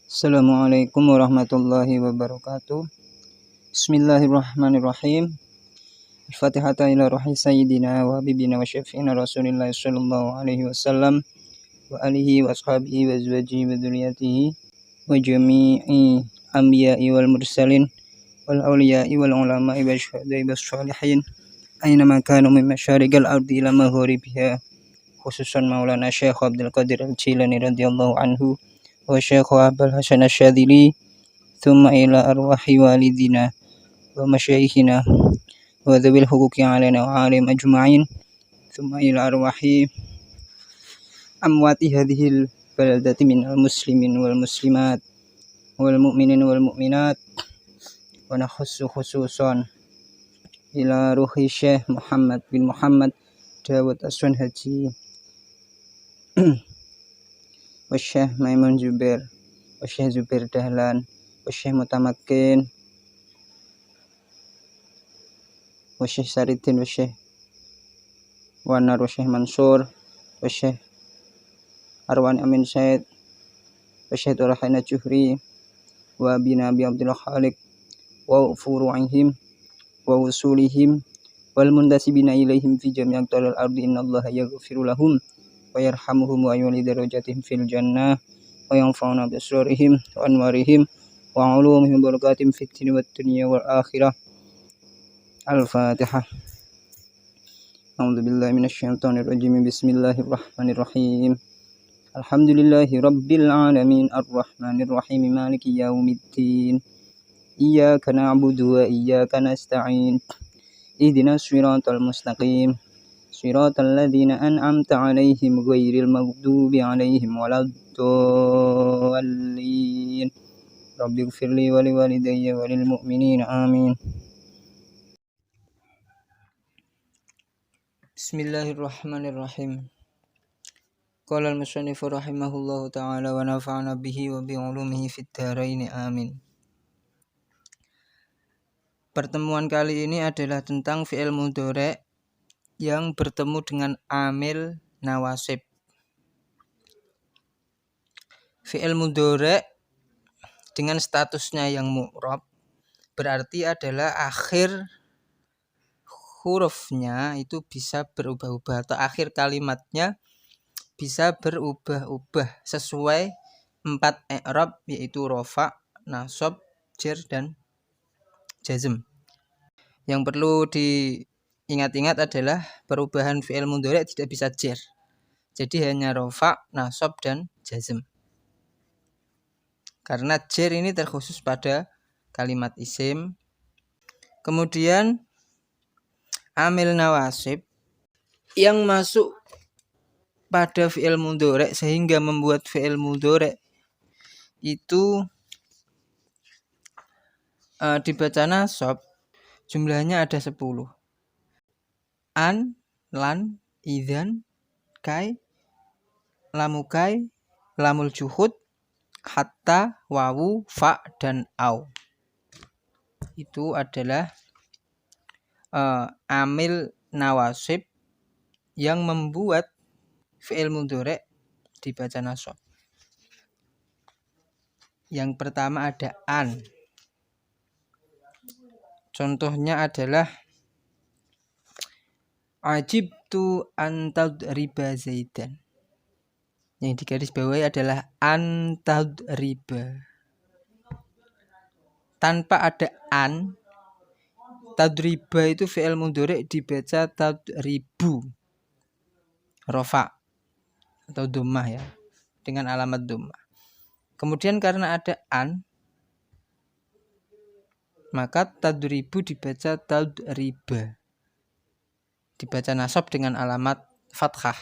Assalamualaikum warahmatullahi wabarakatuh. Bismillahirrahmanirrahim. Al-Fatihata ila ruhi sayyidina wa habibina wa syafi'ina Rasulillah sallallahu alaihi wasallam wa alihi wa ashabihi wa azwajihi wa dzurriyyatihi wa jami'i anbiya'i wal mursalin wal awliya'i wal ulama'i wa syuhada'i was sholihin aina ma kanu min masyariqil ardi ila magharibiha, khususan Maulana Syekh Abdul Qadir Al-Jilani radhiyallahu anhu wa Syekh Abdul Hasan Asy-Syadzili, thumma ila arwahi walidina wa masyayikhina wa dzawil huquqi alaina wa alim ajma'in, thumma ila arwahi amwati hadhil baladati minal muslimin wal muslimat wal mu'minin wal mu'minat, wa nakhussu khususan ila ruhi Syekh Muhammad bin Muhammad Dawud Aswan Haji wa Syekh Maimun Zubair wa Syekh Zubair Dahlan wa Syekh Mutamakin wa Syekh Saridin wa Syekh Wanar wa Syekh Mansur wa Syekh Arwan Amin Syed wa Syekh Turahina Juhri wa bina bi Abdul Khaliq wa furu'ihim wa usulihim wal muntasibina ilaihim fi jami' aqtaril ardi innallaha yaghfiru lahum wa yarhamuhum wa yuli darajatihim fil jannah wa yanfa'una bi asrarihim wa anwarihim wa ulumihim wa barakatihim fid dunya wad dunya wal akhirah. Al-Fatihah. A'udzu billahi minasyaitonir rajim. Bismillahirrahmanirrahim. Alhamdulillahi rabbil alamin arrahmanir rahim maliki yaumiddin. Iyyaka na'budu wa iyyaka nasta'in. Ihdinas siratal mustaqim. Siratal ladzina an'amta 'alaihim ghairil maghdubi 'alaihim waladdallin. Rabbighfirli wa liwalidayya wa lil mu'minina amin. Bismillahirrahmanirrahim. Qala al-musannifu rahimahullahu ta'ala wa nafa'ana bihi wa bi 'ulumihi fid dharain amin. Pertemuan kali ini adalah tentang fi'il mudhari' yang bertemu dengan amil nawasib. Fi'il mudhari' dengan statusnya yang mu'rab berarti adalah akhir hurufnya itu bisa berubah-ubah atau akhir kalimatnya bisa berubah-ubah sesuai 4 i'rab, yaitu rafa', nasab, jar dan jazm. Yang perlu diingat-ingat adalah perubahan fi'il mudhari' tidak bisa jar. Jadi hanya rafa', nasab dan jazm. Karena jar ini terkhusus pada kalimat isim. Kemudian amil nawasib yang masuk pada fi'il mudhari' sehingga membuat fi'il mudhari' itu dibaca nasab, jumlahnya ada 10. An, lan, idzan, kai, lamukai, lamul juhud, hatta, wawu, fa, dan au. Itu adalah amil nawasib yang membuat fi'il mudhari' dibaca nasab. Yang pertama ada an. Contohnya adalah ajibtu an tadriba zaidan. Yang digarisbawahi adalah an tadriba. Tanpa ada an, tadriba itu fi'il mudhari' dibaca tadribu. Rafa' atau dhammah ya, dengan alamat dhammah. Kemudian karena ada an, maka tadribu dibaca tadriba. Dibaca nasab dengan alamat fathah.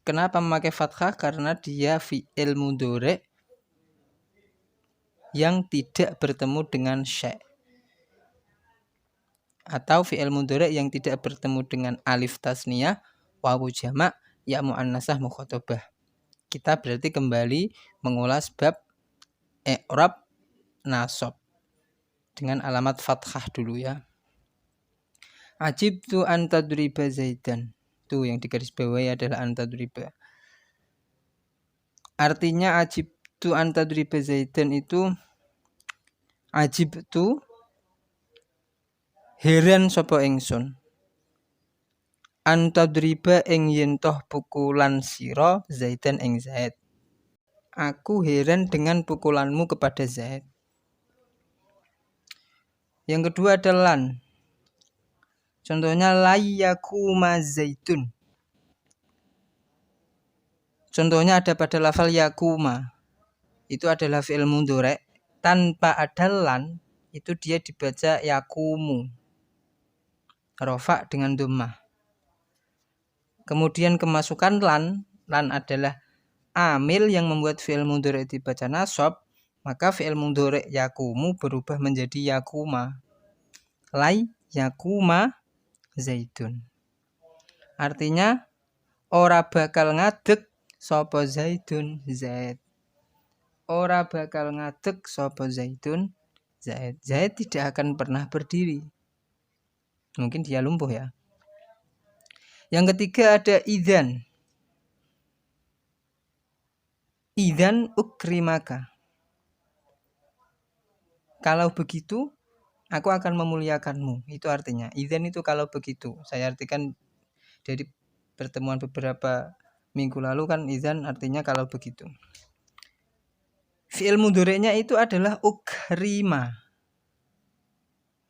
Kenapa memakai fathah? Karena dia fi'il mudhari' yang tidak bertemu dengan syai'. Atau fi'il mudhari' yang tidak bertemu dengan alif tasniyah, wawu jamak, ya muannasah mukhatabah. Kita berarti kembali mengulas bab i'rab nasab dengan alamat fathah dulu ya. Ajibtu an tadriba zaidan. Itu yang digarisbawahi adalah an tadriba. Artinya ajibtu antadriba Zaidan itu ajibtu heran sapa ingsun antadriba ing yen toh pukulan sira Zaidan ing Zaid. Aku heran dengan pukulanmu kepada Zaid. Yang kedua adalah lan. Contohnya layakuma zaitun. Contohnya ada pada lafal yakuma. Itu adalah fi'il mudhari'. Tanpa ada lan, itu dia dibaca yakumu. Rafa dengan dhammah. Kemudian kemasukan lan adalah amil yang membuat fi'il mudhari' dibaca nasab, maka fi'il mudhari' yakumu berubah menjadi yakuma. Lai yakuma zaitun. Artinya ora bakal ngadeg sapa Zaidun Zaid. Ora bakal ngadeg sapa Zaidun Zaid. Zaid tidak akan pernah berdiri. Mungkin dia lumpuh ya. Yang ketiga ada idzan. Idzan ukrimaka. Kalau begitu aku akan memuliakanmu. Itu artinya. Idzan itu kalau begitu. Saya artikan dari pertemuan beberapa minggu lalu kan idzan artinya kalau begitu. Fi'il mudhari'nya itu adalah ukrima.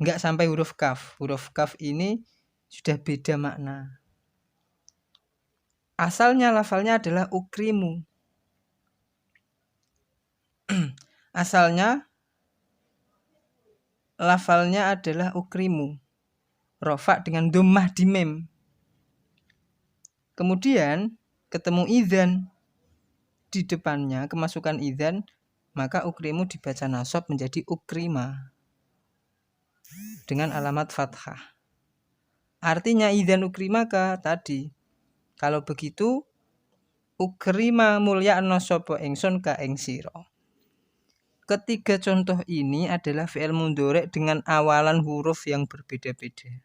Enggak sampai huruf kaf. Huruf kaf ini sudah beda makna. Asalnya lafalnya adalah ukrimu. Asalnya lafalnya adalah ukrimu. Rafa dengan dhammah di mim. Kemudian ketemu idzan di depannya, kemasukan idzan, maka ukrimu dibaca nasab menjadi ukrima dengan alamat fathah. Artinya idzan ukrimaka tadi. Kalau begitu ukrima mulyakna sapa ingsun ka ing sira. Ketiga contoh ini adalah fi'il mudhari' dengan awalan huruf yang berbeda-beda.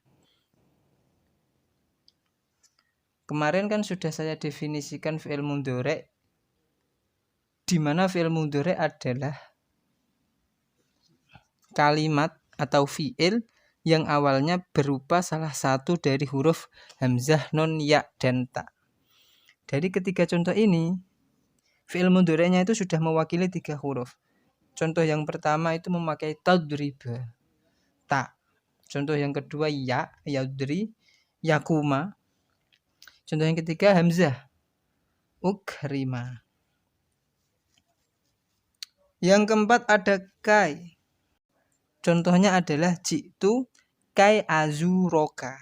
Kemarin kan sudah saya definisikan fi'il mudhari', di mana fi'il mudhari' adalah kalimat atau fi'il yang awalnya berupa salah satu dari huruf hamzah, nun, ya, dan ta. Dari ketiga contoh ini, fi'il mudhari'nya itu sudah mewakili 3 huruf. Contoh yang pertama itu memakai tadriba, ta. Contoh yang kedua ya, yadri, yakuma. Contoh yang ketiga hamzah, ukrima. Yang keempat ada kai. Contohnya adalah jitu kai azuroka.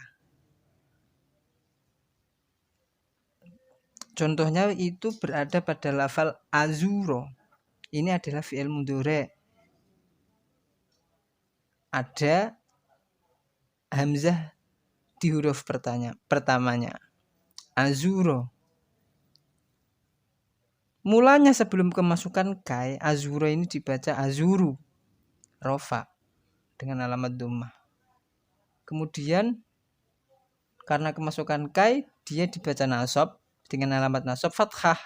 Contohnya itu berada pada lafal azuro. Ini adalah fi'il mudhari'. Ada hamzah di huruf pertamanya. Azuro. Mulanya sebelum kemasukan kai, azuro ini dibaca azuru. Rofa dengan alamat dhammah. Kemudian karena kemasukan kai, dia dibaca nasab dengan alamat nasab fathah.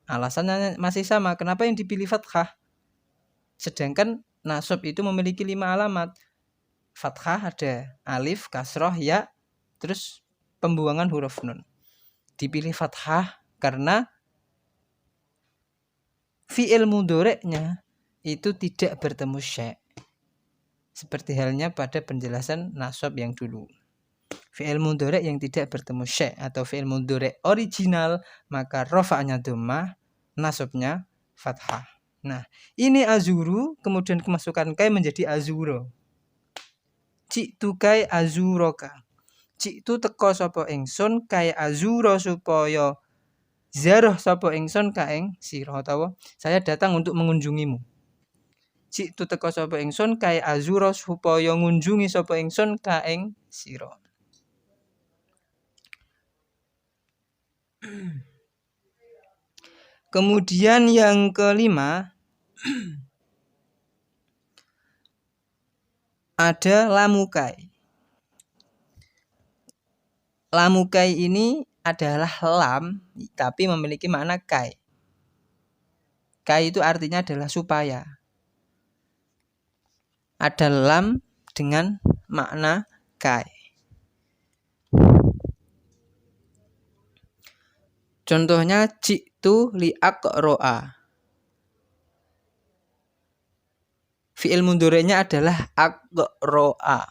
Alasannya masih sama. Kenapa yang dipilih fathah? Sedangkan nasab itu memiliki 5 alamat. Fathah ada alif, kasroh, ya, terus pembuangan huruf nun. Dipilih fathah karena fi'il mudhari'nya itu tidak bertemu syai'. Seperti halnya pada penjelasan nasab yang dulu. Fi'il mudhari' yang tidak bertemu syai' atau fi'il mudhari' original, maka rafa'nya dhammah, nasabnya fathah. Nah, ini azuru, kemudian kemasukan kai menjadi azuro. Jitu kai azuroka. Jitu teko sapa ingsun kai azuro supaya ziarah sapa ingsun ka ing sira, utawa saya datang untuk mengunjungimu. Jitu teko sapa ingsun kai azuro supaya ngunjungi sapa ingsun ka ing sira. Kemudian yang kelima ada lamukai. Lamukai ini adalah lam tapi memiliki makna kai. Kai itu artinya adalah supaya. Ada lam dengan makna kai. Contohnya ji'tu li'aqro'a. Fi'il mudhari'nya adalah aqro'a.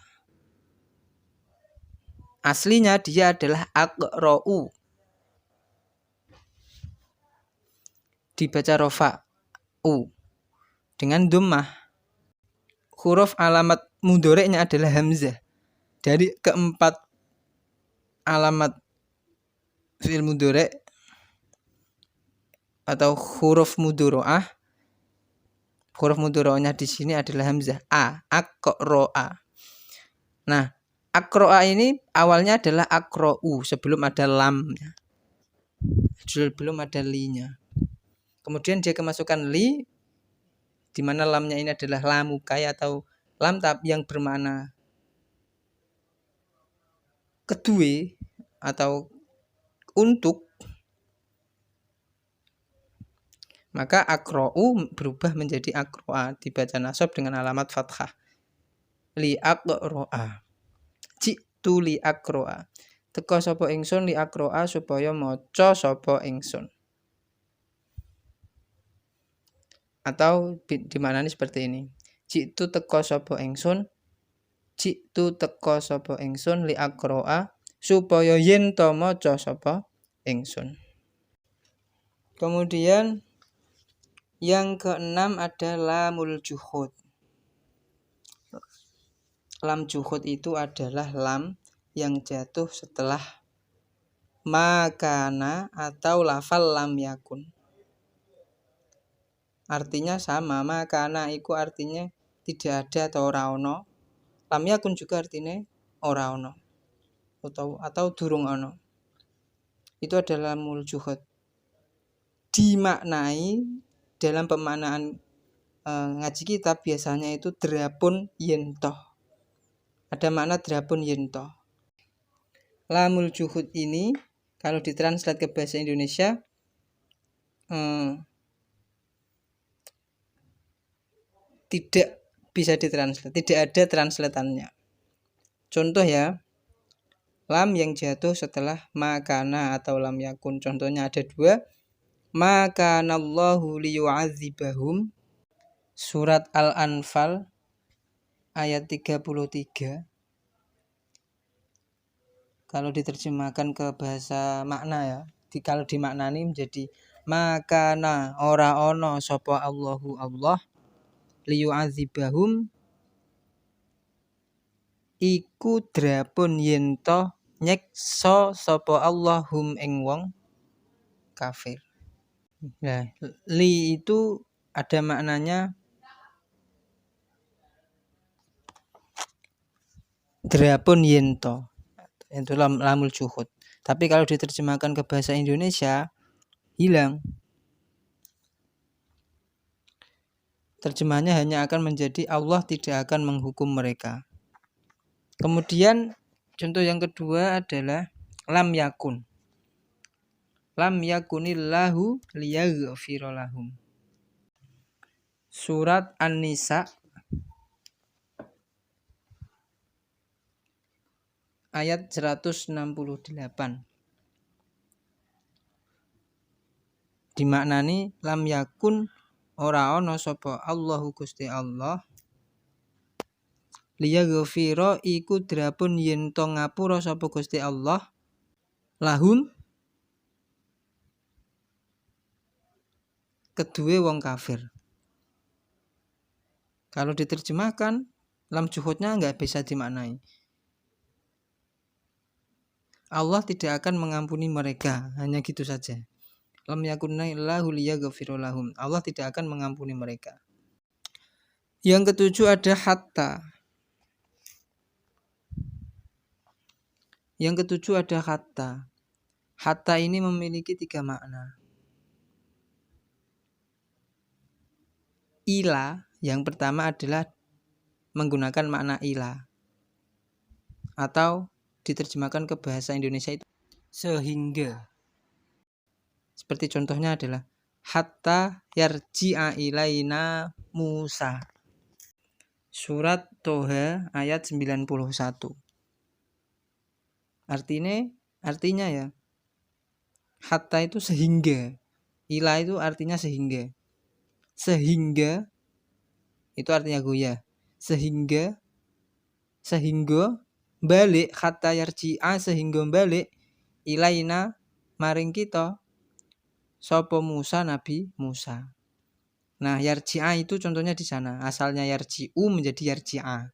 Aslinya dia adalah aqro'u. Dibaca rofa'u dengan dhammah. Huruf alamat mudhari'nya adalah hamzah. Dari keempat alamat fi'il mudhari' atau huruf mudhari'ah, huruf mudhari'ahnya di sini adalah hamzah a, aqro'a. Nah, aqro'a ini awalnya adalah aqro'u sebelum ada lamnya, sebelum ada linya. Kemudian dia kemasukan li, di mana lamnya ini adalah lamukai atau lam yang bermakna kedua atau untuk. Maka aqro'u berubah menjadi aqro'a, dibaca nasab dengan alamat fathah. Li aqro'a. Ji'tu li aqro'a. Teka sapa ingsun li aqro'a supaya maca sapa ingsun. Atau dimaknani seperti ini. Ji'tu teka sapa ingsun. Ji'tu teka sapa ingsun li aqro'a supaya yen to maca sapa ingsun. Kemudian yang keenam ada lamul juhud. Lam juhud itu adalah lam yang jatuh setelah makana atau lafal lam yakun. Artinya sama, makana iku artinya tidak ada atau ora ono. Lam yakun juga artinya ora ono atau durung ono. Itu adalah lamul juhud. Dimaknai dalam pemaknaan ngaji kitab biasanya itu drapun yentoh. Ada makna drapun yentoh. Lamul juhud ini kalau ditranslate ke bahasa Indonesia tidak bisa ditranslate, tidak ada translatannya. Contoh ya, lam yang jatuh setelah makana atau lam yakun. Contohnya ada dua. Makanallahu liyu'adzibahum, surat Al-Anfal ayat 33. Kalau diterjemahkan ke bahasa makna ya, kalau dimaknani menjadi makana ora ono sapa Allahu Allah liyu'adzibahum iku drapun yento nyekso sapa Allahum ing wong kafir. Nah, li itu ada maknanya drapun yento. Itu lamul juhud. Tapi kalau diterjemahkan ke bahasa Indonesia hilang. Terjemahannya hanya akan menjadi Allah tidak akan menghukum mereka. Kemudian contoh yang kedua adalah lam yakun. Lam yakunillahu liyaghfira lahum. Surat An-Nisa ayat 168. Dimaknani lam yakun ora ana sapa Allahu Gusti Allah liyaghfira iku drapun yen to ngapura sapa Gusti Allah lahum kedue wong kafir. Kalau diterjemahkan lam juhudnya enggak bisa dimaknai. Allah tidak akan mengampuni mereka, hanya gitu saja. Lam yakunna illahu liyaghfira lahum. Allah tidak akan mengampuni mereka. Yang ketujuh ada hatta. Yang ketujuh ada hatta. Hatta ini memiliki 3 makna. Ila, yang pertama adalah menggunakan makna ila. Atau diterjemahkan ke bahasa Indonesia itu sehingga. Seperti contohnya adalah hatta yarji'a ilaina Musa. Surat Toha ayat 91. Artinya ya, hatta itu sehingga, ila itu artinya sehingga. Sehingga itu artinya goyah. Sehingga balik, hatta yarji'a sehingga balik ilaina maring kita sapa Musa, Nabi Musa. Nah, yarji'a itu contohnya di sana. Asalnya yarji'u menjadi yarji'a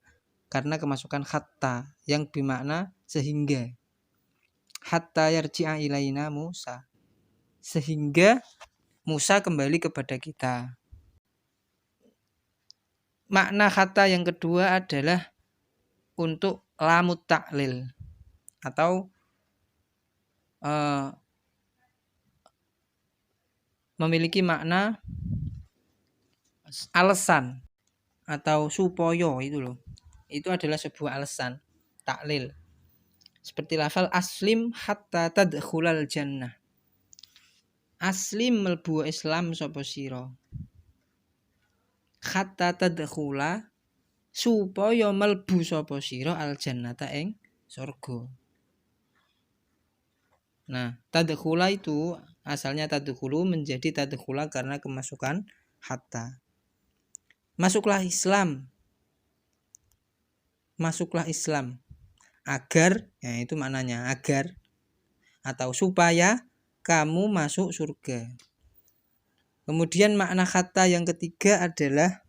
karena kemasukan hatta yang bermakna sehingga. Hatta yarji'a ilaina Musa. Sehingga Musa kembali kepada kita. Makna hatta yang kedua adalah untuk lamut ta'lil atau memiliki makna alasan atau supaya itu loh. Itu adalah sebuah alasan taklil. Seperti lafal aslim hatta tadkhulal jannah. Aslim mlebu Islam sapa sira. Hatta tadkhula supaya mlebu sapa sira al jannata ing surga. Nah, tadkhula itu asalnya tadkhulu menjadi tadkhula karena kemasukan hatta. Masuklah Islam agar, ya itu maknanya agar atau supaya kamu masuk surga. Kemudian makna kata yang ketiga adalah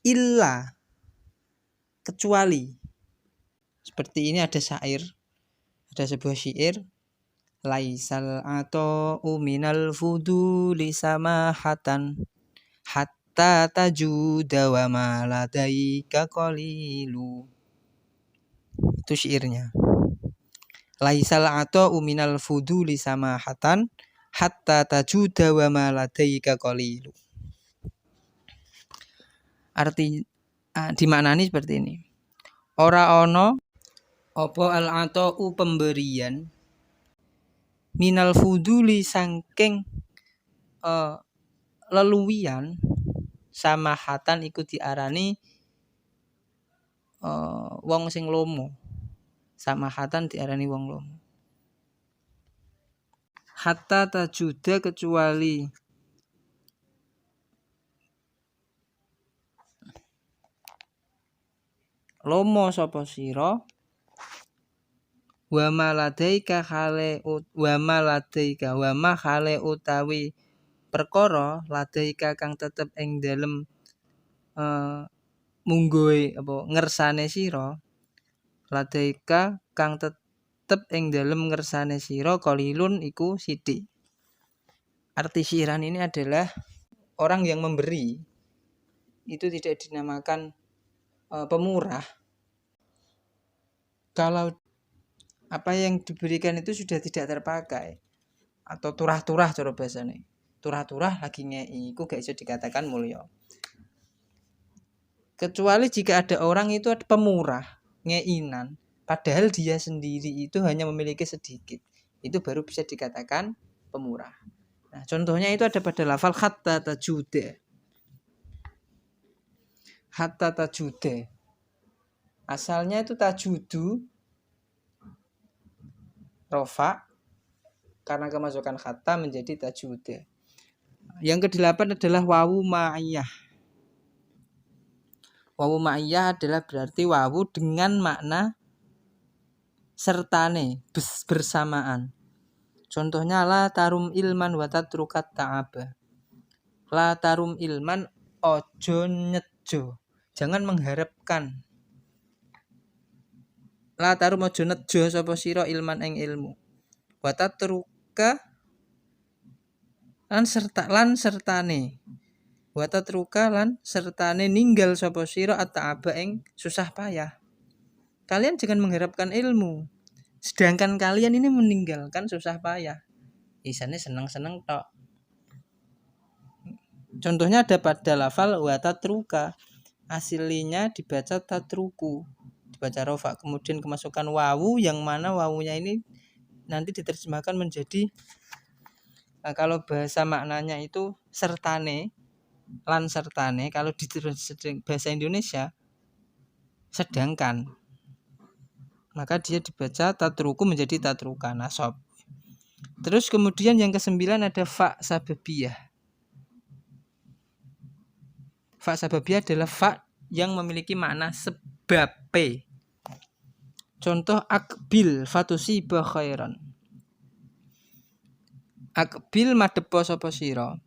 illa, kecuali. Seperti ini ada sebuah syair, laisal ata'u minal fuduli samahatan hatta tajuda wa ma ladaika qalilu. Itu syairnya. Laisal ata'u minal fuduli samahatan hatta tajuda wa ma ladaika qalilu. Arti dimaknani seperti ini. Ora ono apa al ata'u pemberian minal fuduli saking leluwian samahatan iku diarani wong sing lomo. Samahatan diarani wong lomo. Hatta tajuda kecuali lomo sapa sira wa maladaika khale utawi perkara ladaika kang tetep ing dalem munggoe apa ngersane sira ladaika kang tetep ing dalem ngersane sira qalilun iku sithik. Arti syairan ini adalah orang yang memberi itu tidak dinamakan pemurah kalau apa yang diberikan itu sudah tidak terpakai atau turah-turah cara bahasane. Turah-turah lagi ngei iku gak iso dikatakan mulya. Kecuali jika ada orang itu ada pemurah, ngeinan, padahal dia sendiri itu hanya memiliki sedikit. Itu baru bisa dikatakan pemurah. Nah, contohnya itu ada pada lafal hatta tajuda. Hatta tajuda. Asalnya itu tajudu rofa karena kemasukan hatta menjadi tajuda. Yang kedelapan adalah wawu ma'iyah. Wawu ma'iyah adalah berarti wawu dengan makna sertane, bersamaan. Contohnya la tarum ilman wa tatrukat ta'aba. La tarum ilman ojo nyejo. Jangan mengharapkan. La tarum ojo nejo sapa sira ilman ing ilmu. Wa tatruka lan sertane. Wa tatruka lan sertane ninggal sapa sira at-ta'aba ing susah payah. Kalian jangan mengharapkan ilmu. Sedangkan kalian ini meninggalkan susah payah. Isane seneng-seneng tok. Contohnya ada pada lafal wa tatruka. Aslinya dibaca tatruku. Dibaca rofa. Kemudian kemasukan wawu yang mana wawunya ini nanti diterjemahkan menjadi Nah, kalau bahasa maknanya itu sertane lan sertane, kalau di bahasa Indonesia sedangkan, maka dia dibaca tatruku menjadi tatruka nasab. Terus kemudian yang ke-9 ada fa sababiyah. Fa sababiyah adalah fa yang memiliki makna sebab. Contoh akbil fatusiba khairan. Akbil madhepa sapa sira.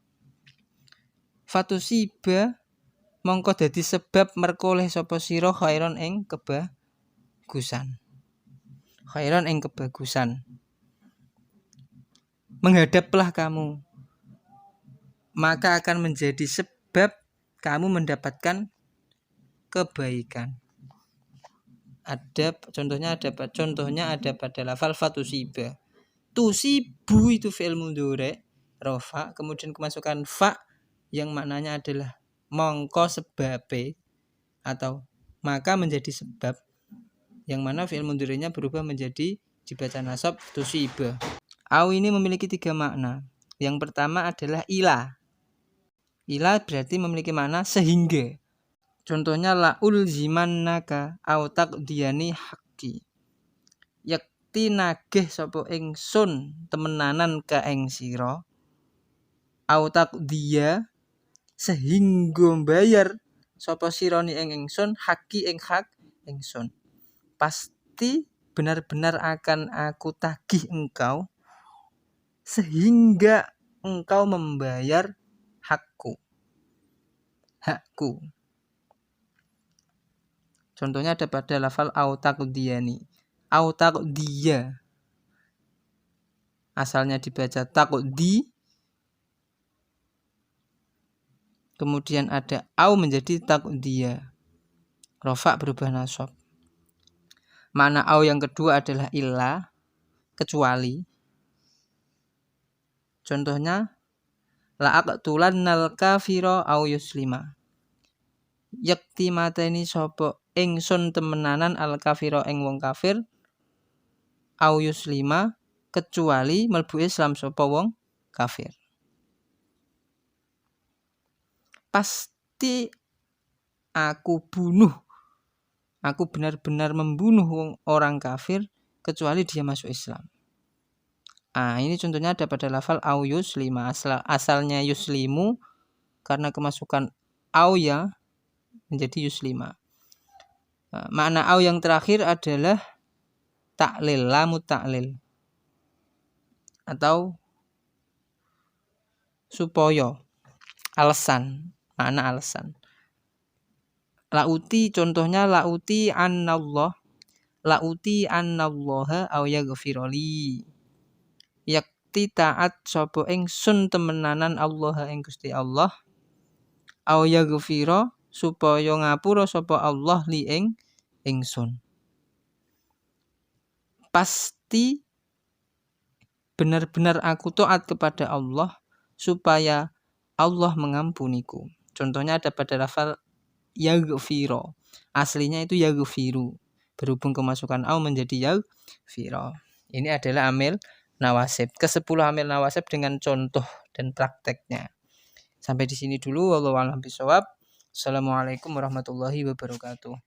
Fatusiba mongko dadi sebab merkoleh sapa sira khairan ing kebagusan. Khairan ing kebagusan. Menghadaplah kamu, maka akan menjadi sebab kamu mendapatkan kebaikan. Contohnya ada pada lafal fatusiba. Tusibu itu fi'il mudhari rafa, kemudian kemasukan fa yang maknanya adalah mongko sebabe atau maka menjadi sebab, yang mana fi'il mudhari'nya berubah menjadi dibaca nasab tusiba. Au ini memiliki 3 makna. Yang pertama adalah ila. Ila berarti memiliki makna sehingga. Contohnya la ulzimannaka au taqdiyani haqqi. Yakti nagih sapa ingsun temenanan ka ing sira. Au taqdiya sehingga bayar sapa sira ni ing ingsun haqqi ing hak ingsun. Pasti benar-benar akan aku tagih engkau sehingga engkau membayar hakku. Contohnya ada pada lafal au taqdiyani. Au taqdiya asalnya dibaca taqdi, kemudian ada au menjadi taqdiya, rafa berubah nasab. Makna au yang kedua adalah illa, kecuali. Contohnya la aqtulannal kafira au yuslima. Yakti mateni sapa ingsun temenanan al kafira ing wong kafir au yuslima, kecuali mlebu Islam sapa wong kafir. Pasti aku benar-benar membunuh orang kafir kecuali dia masuk Islam. Ini contohnya ada pada lafal au yuslima. Asalnya yuslimu, karena kemasukan au ya menjadi yuslima. Makna au yang terakhir adalah ta'lil, lamu ta'lil atau supaya, alasan, makna alasan. Lauti, contohnya lauti annallah, lauti annallaha au yaghfirali. Yakti taat sapa ingsun temenanan Allah ing Gusti Allah, au yaghfira supaya ngapura sapa Allah li ing ingsun. Pasti benar-benar aku taat kepada Allah supaya Allah mengampuniku. Contohnya ada pada lafal yaghfira. Aslinya itu yaghfiru. Berhubung kemasukan au menjadi yaghfira. Ini adalah amil nawasib. Ke-10 amil nawasib dengan contoh dan prakteknya. Sampai di sini dulu. Wallahu a'lam bishawab. Assalamualaikum warahmatullahi wabarakatuh.